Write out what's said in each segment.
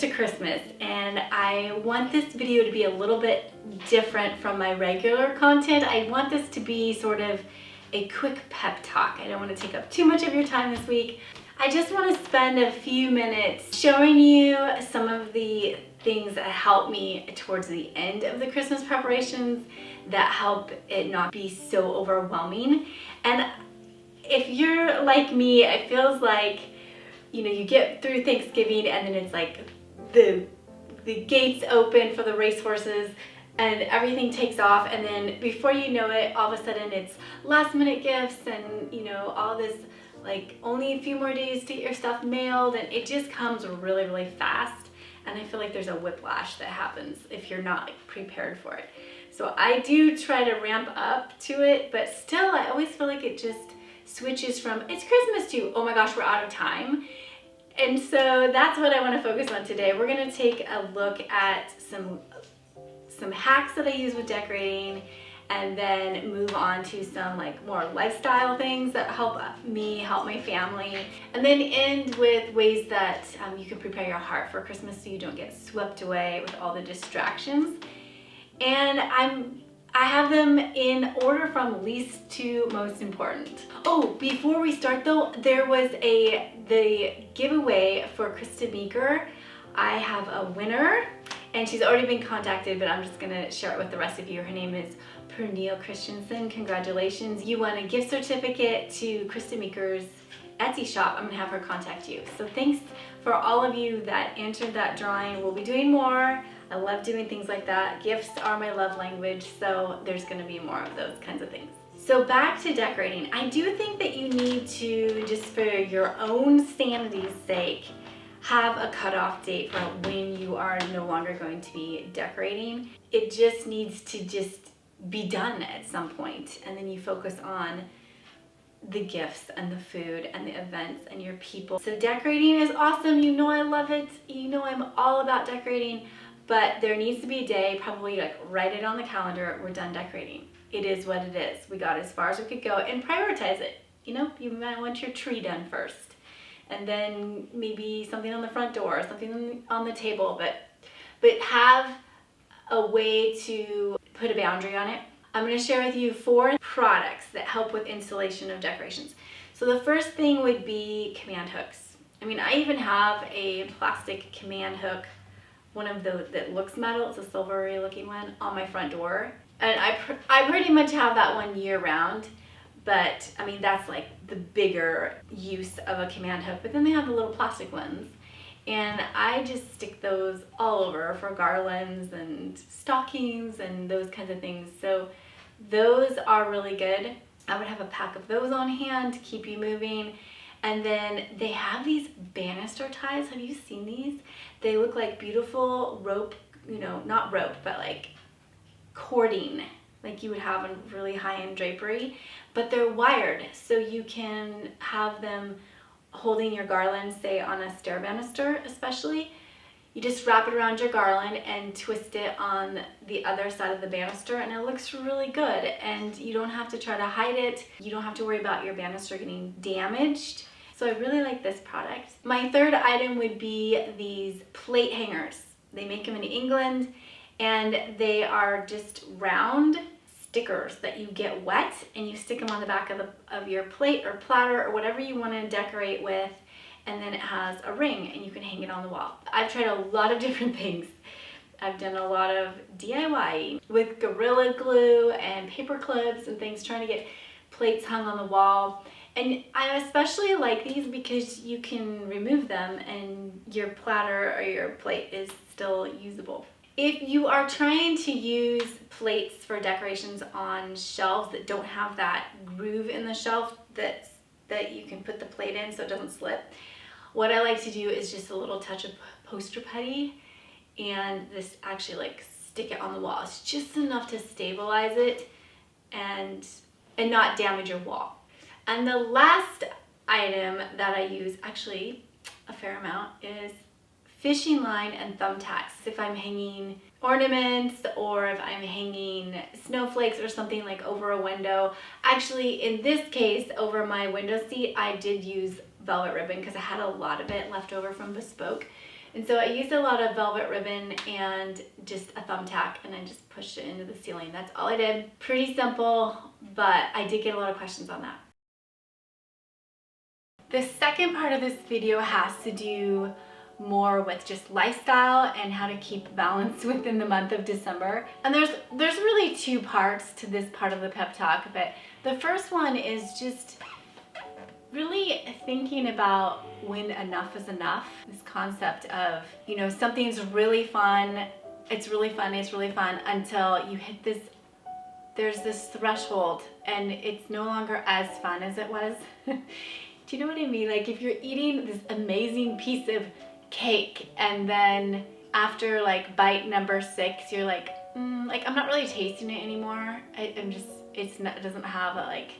to Christmas, and I want this video to be a little bit different from my regular content. I want this to be sort of a quick pep talk. I don't want to take up too much of your time this week. I just want to spend a few minutes showing you some of the things that help me towards the end of the Christmas preparations that help it not be so overwhelming. And if you're like me, it feels like, you know, you get through Thanksgiving and then it's like the gates open for the racehorses and everything takes off, and then before you know it, all of a sudden it's last minute gifts and, you know, all this, like only a few more days to get your stuff mailed, and it just comes really, really fast. And I feel like there's a whiplash that happens if you're not like prepared for it. So I do try to ramp up to it, but still I always feel like it just switches from it's Christmas to, oh my gosh, we're out of time. And so that's what I want to focus on today. We're going to take a look at some hacks that I use with decorating, and then move on to some like more lifestyle things that help me, help my family, and then end with ways that you can prepare your heart for Christmas so you don't get swept away with all the distractions. And I have them in order from least to most important. Oh, before we start though, there was the giveaway for Krista Meeker. I have a winner, and she's already been contacted, but I'm just gonna share it with the rest of you. Her name is Pernille Christensen. Congratulations. You won a gift certificate to Krista Meeker's Etsy shop. I'm gonna have her contact you. So thanks for all of you that entered that drawing. We'll be doing more. I love doing things like that. Gifts are my love language, so there's gonna be more of those kinds of things. So back to decorating. I do think that you need to, just for your own sanity's sake, have a cutoff date for when you are no longer going to be decorating. It just needs to just be done at some point, and then you focus on the gifts and the food and the events and your people. So decorating is awesome. You know I love it. You know I'm all about decorating, but there needs to be a day, probably like write it on the calendar, we're done decorating. It is what it is. We got as far as we could go, and prioritize it. You know, you might want your tree done first, and then maybe something on the front door, something on the table, but have a way to put a boundary on it. I'm going to share with you 4 products that help with installation of decorations. So the first thing would be command hooks. I mean, I even have a plastic command hook, one of those that looks metal, it's a silvery looking one, on my front door. And I pretty much have that one year round. But I mean, that's like the bigger use of a command hook. But then they have the little plastic ones, and I just stick those all over for garlands and stockings and those kinds of things. So those are really good. I would have a pack of those on hand to keep you moving. And then they have these banister ties. Have you seen these? They look like beautiful rope, you know, not rope, but like cording, like you would have in really high-end drapery, but they're wired, so you can have them holding your garland, say on a stair banister especially. You just wrap it around your garland and twist it on the other side of the banister, and it looks really good, and you don't have to try to hide it. You don't have to worry about your banister getting damaged. So I really like this product. My third item would be these plate hangers. They make them in England, and they are just round stickers that you get wet, and you stick them on the back of your plate or platter or whatever you want to decorate with, and then it has a ring and you can hang it on the wall. I've tried a lot of different things. I've done a lot of DIY with Gorilla Glue and paper clips and things, trying to get plates hung on the wall. And I especially like these because you can remove them and your platter or your plate is still usable. If you are trying to use plates for decorations on shelves that don't have that groove in the shelf that you can put the plate in so it doesn't slip, what I like to do is just a little touch of poster putty and this actually like stick it on the wall. It's just enough to stabilize it and not damage your wall. And the last item that I use, actually a fair amount, is fishing line and thumbtacks. If I'm hanging ornaments or if I'm hanging snowflakes or something like over a window. Actually, in this case, over my window seat, I did use velvet ribbon because I had a lot of it left over from Bespoke. And so I used a lot of velvet ribbon and just a thumbtack, and I just pushed it into the ceiling. That's all I did. Pretty simple, but I did get a lot of questions on that. The second part of this video has to do more with just lifestyle and how to keep balance within the month of December. And there's really two parts to this part of the pep talk, but the first one is just really thinking about when enough is enough. This concept of, you know, something's really fun, it's really fun until you hit this, there's this threshold and it's no longer as fun as it was. Do you know what I mean? Like if you're eating this amazing piece of cake and then after like bite number 6, you're like, I'm not really tasting it anymore. It doesn't have a like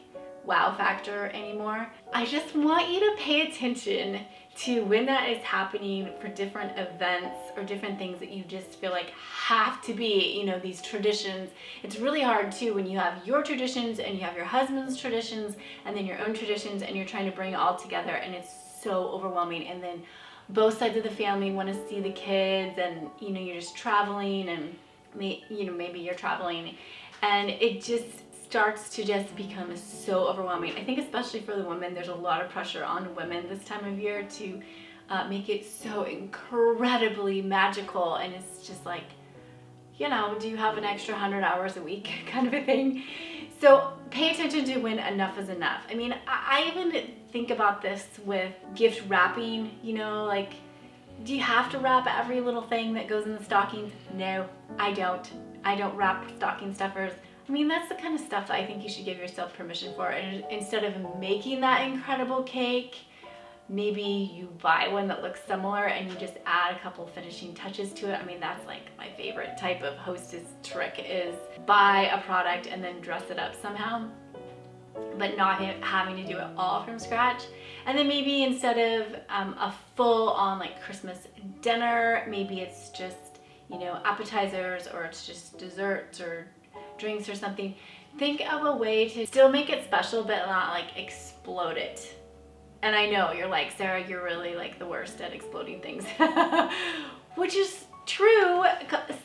wow factor anymore. I just want you to pay attention to when that is happening for different events or different things that you just feel like have to be, you know, these traditions. It's really hard too when you have your traditions and you have your husband's traditions and then your own traditions and you're trying to bring it all together, and it's so overwhelming. And then both sides of the family want to see the kids, and you know, you're just traveling, and maybe you're traveling, and it just starts to just become so overwhelming. I think especially for the women, there's a lot of pressure on women this time of year to make it so incredibly magical, and it's just like, you know, do you have an extra 100 hours a week kind of a thing? So pay attention to when enough is enough. I mean, I even think about this with gift wrapping, you know, like, do you have to wrap every little thing that goes in the stockings? No, I don't. I don't wrap stocking stuffers. I mean, that's the kind of stuff that I think you should give yourself permission for. And instead of making that incredible cake, maybe you buy one that looks similar and you just add a couple finishing touches to it. I mean, that's like my favorite type of hostess trick, is buy a product and then dress it up somehow, but not having to do it all from scratch. And then maybe instead of a full-on like Christmas dinner, maybe it's just, you know, appetizers, or it's just desserts or drinks or something. Think of a way to still make it special but not like explode it. And I know you're like, Sarah, you're really like the worst at exploding things, which is true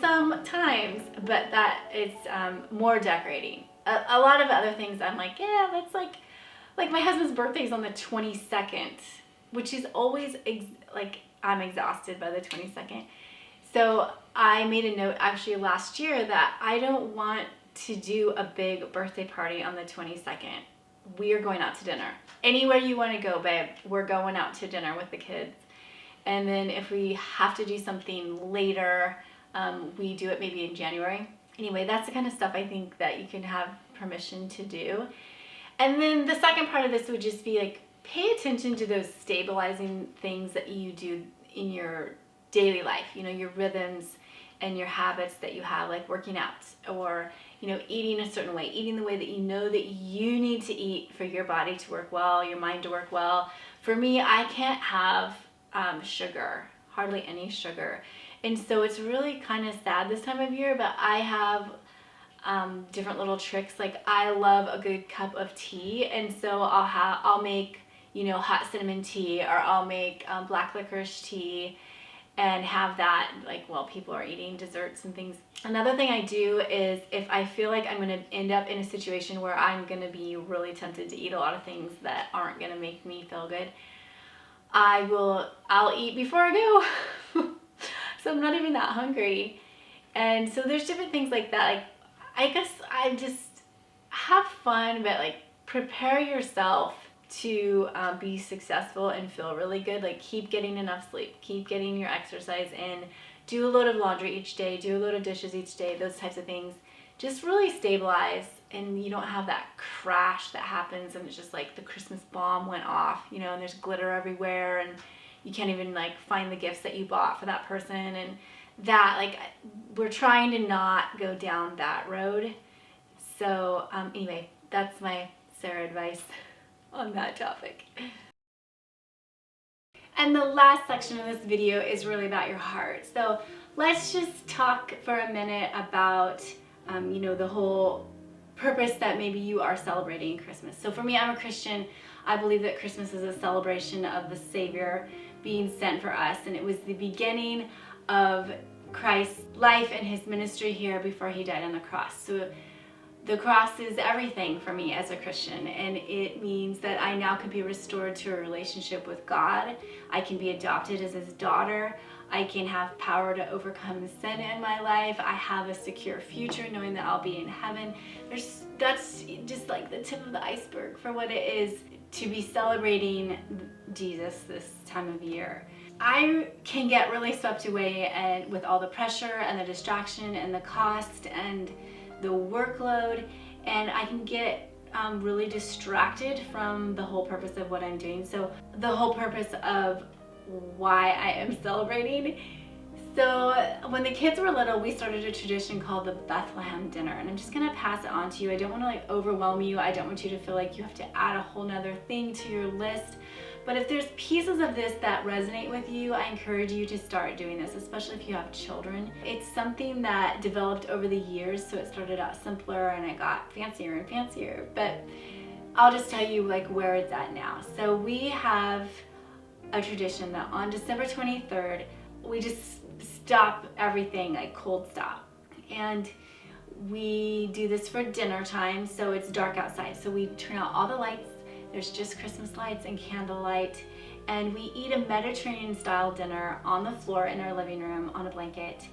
sometimes, but that it's more decorating. A lot of other things I'm like, yeah, that's like my husband's birthday is on the 22nd, which is always like I'm exhausted by the 22nd. So I made a note actually last year that I don't want to do a big birthday party on the 22nd. We are going out to dinner. Anywhere you want to go, babe, we're going out to dinner with the kids. And then if we have to do something later, we do it maybe in January. Anyway, that's the kind of stuff I think that you can have permission to do. And then the second part of this would just be like, pay attention to those stabilizing things that you do in your daily life, you know, your rhythms and your habits that you have, like working out, or, you know, eating a certain way, eating the way that you know that you need to eat for your body to work well, your mind to work well. For me, I can't have sugar, hardly any sugar. And so it's really kind of sad this time of year, but I have different little tricks. Like I love a good cup of tea, and so I'll make, you know, hot cinnamon tea, or I'll make black licorice tea, and have that like while people are eating desserts and things. Another thing I do is if I feel like I'm going to end up in a situation where I'm going to be really tempted to eat a lot of things that aren't going to make me feel good, I'll eat before I go. So I'm not even that hungry. And so there's different things like that. Like, I guess I just have fun, but like prepare yourself to be successful and feel really good. Like keep getting enough sleep, keep getting your exercise in, do a load of laundry each day, do a load of dishes each day, those types of things. Just really stabilize, and you don't have that crash that happens and it's just like the Christmas bomb went off, you know, and there's glitter everywhere and you can't even like find the gifts that you bought for that person. And that, like, we're trying to not go down that road. So anyway, that's my Sarah advice on that topic. And the last section of this video is really about your heart. So let's just talk for a minute about, you know, the whole purpose that maybe you are celebrating Christmas. So for me, I'm a Christian. I believe that Christmas is a celebration of the Savior being sent for us, and it was the beginning of Christ's life and his ministry here before he died on the cross. So the cross is everything for me as a Christian, and it means that I now can be restored to a relationship with God. I can be adopted as his daughter. I can have power to overcome sin in my life. I have a secure future knowing that I'll be in heaven. That's just like the tip of the iceberg for what it is to be celebrating Jesus this time of year. I can get really swept away and with all the pressure and the distraction and the cost and the workload, and I can get really distracted from the whole purpose of what I'm doing. So the whole purpose of why I am celebrating. So when the kids were little, we started a tradition called the Bethlehem dinner, and I'm just gonna pass it on to you. I don't wanna overwhelm you. I don't want you to feel like you have to add a whole nother thing to your list. But if there's pieces of this that resonate with you, I encourage you to start doing this, especially if you have children. It's something that developed over the years, so it started out simpler and it got fancier and fancier. But I'll just tell you where it's at now. So we have a tradition that on December 23rd, we just stop everything, cold stop. And we do this for dinner time, so it's dark outside. So we turn out all the lights. There's just Christmas lights and candlelight, and we eat a Mediterranean style dinner on the floor in our living room on a blanket.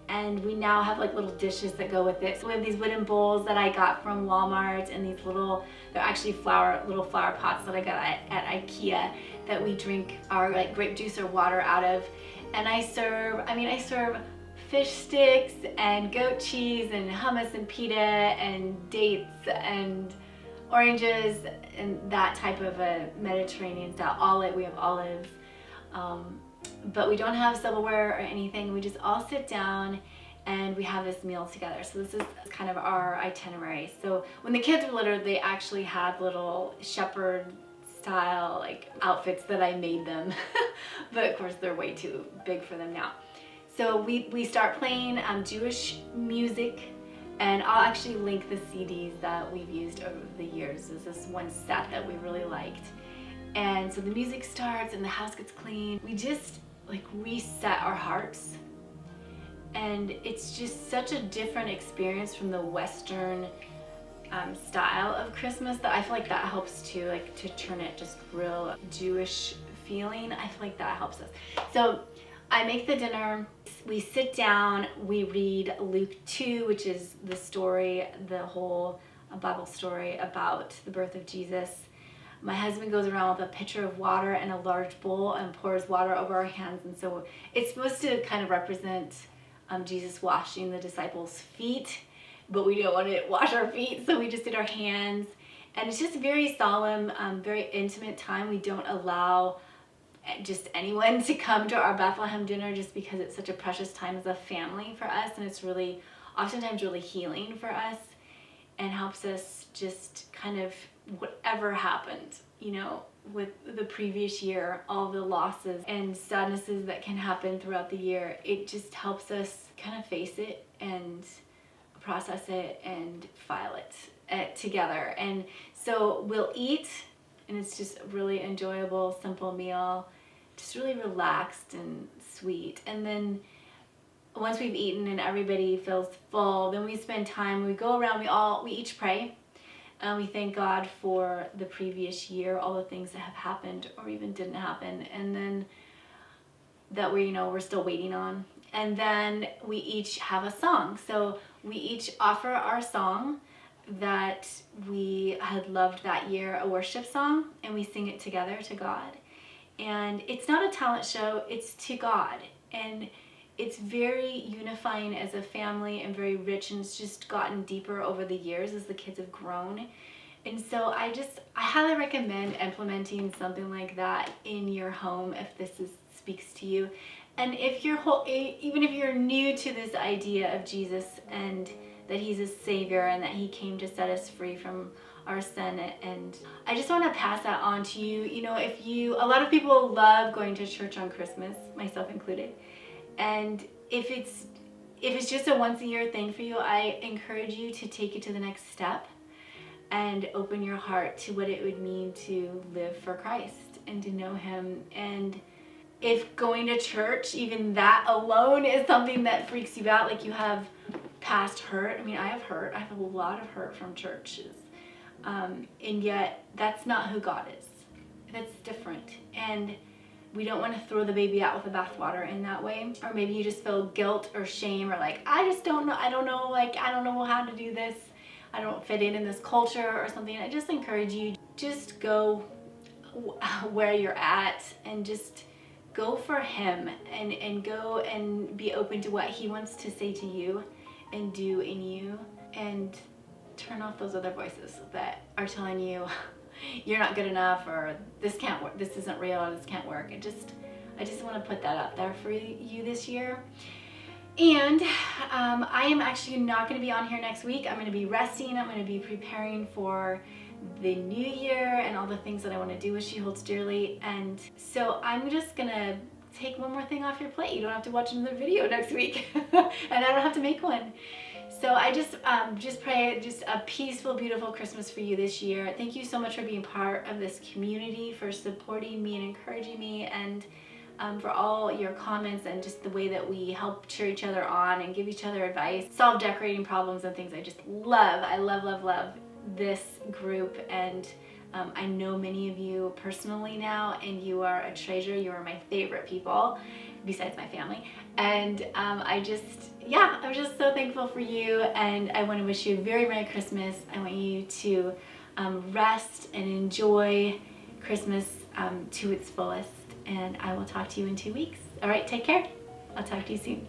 And we now have little dishes that go with it. So we have these wooden bowls that I got from Walmart, and these they're actually little flower pots that I got at IKEA that we drink our grape juice or water out of. And I serve fish sticks and goat cheese and hummus and pita and dates and oranges and that type of a Mediterranean style. We have olives, but we don't have silverware or anything. We just all sit down and we have this meal together. So this is kind of our itinerary. So when the kids were little, they actually had little shepherd style outfits that I made them, but of course they're way too big for them now. So we start playing Jewish music. And I'll actually link the CDs that we've used over the years. There's this one set that we really liked. And so the music starts and the house gets clean. We just reset our hearts. And it's just such a different experience from the Western style of Christmas that I feel like that helps to turn it just real Jewish feeling. I feel like that helps us. So I make the dinner, we sit down, we read Luke 2, which is the story, the whole Bible story about the birth of Jesus. My husband goes around with a pitcher of water and a large bowl and pours water over our hands. And so it's supposed to kind of represent Jesus washing the disciples' feet, but we don't want to wash our feet, so we just did our hands. And it's just very solemn, very intimate time. We don't allow just anyone to come to our Bethlehem dinner just because it's such a precious time as a family for us, and it's really oftentimes really healing for us and helps us just kind of whatever happened with the previous year, all the losses and sadnesses that can happen throughout the year. It just helps us kind of face it and process it and file it together. And so we'll eat, and it's just a really enjoyable, simple meal, just really relaxed and sweet. And then once we've eaten and everybody feels full, then we spend time, we go around, we each pray, and we thank God for the previous year, all the things that have happened or even didn't happen, and then that we're still waiting on. And then we each have a song. So we each offer our song that we had loved that year, a worship song, and we sing it together to God. And it's not a talent show, it's to God. And it's very unifying as a family and very rich, and it's just gotten deeper over the years as the kids have grown. And so I highly recommend implementing something like that in your home if this speaks to you. And if even if you're new to this idea of Jesus and that he's a savior and that he came to set us free from our sin, and I just want to pass that on to you. A lot of people love going to church on Christmas, myself included. And if it's just a once a year thing for you, I encourage you to take it to the next step and open your heart to what it would mean to live for Christ and to know him. And if going to church, even that alone is something that freaks you out, like you have past hurt. I mean, I have hurt. I have a lot of hurt from churches. And yet that's not who God is. That's different. And we don't want to throw the baby out with the bathwater in that way. Or maybe you just feel guilt or shame, or like, I just don't know. I don't know, like, I don't know how to do this. I don't fit in this culture or something. I just encourage you, just go where you're at and just go for him, and go and be open to what he wants to say to you and do in you, and turn off those other voices that are telling you you're not good enough, or this can't work, this isn't real, or this can't work. I just want to put that out there for you this year. And I am actually not going to be on here next week. I'm going to be resting. I'm going to be preparing for the new year and all the things that I want to do with She Holds Dearly. And so I'm just going to take one more thing off your plate. You don't have to watch another video next week. And I don't have to make one. So I just pray just a peaceful, beautiful Christmas for you this year. Thank you so much for being part of this community, for supporting me and encouraging me, and for all your comments and just the way that we help cheer each other on and give each other advice, solve decorating problems and things. I just love, I love, love, love this group. And I know many of you personally now, and you are a treasure. You are my favorite people, besides my family. And I'm just so thankful for you, and I want to wish you a very Merry Christmas. I want you to rest and enjoy Christmas to its fullest, and I will talk to you in 2 weeks. All right, take care. I'll talk to you soon.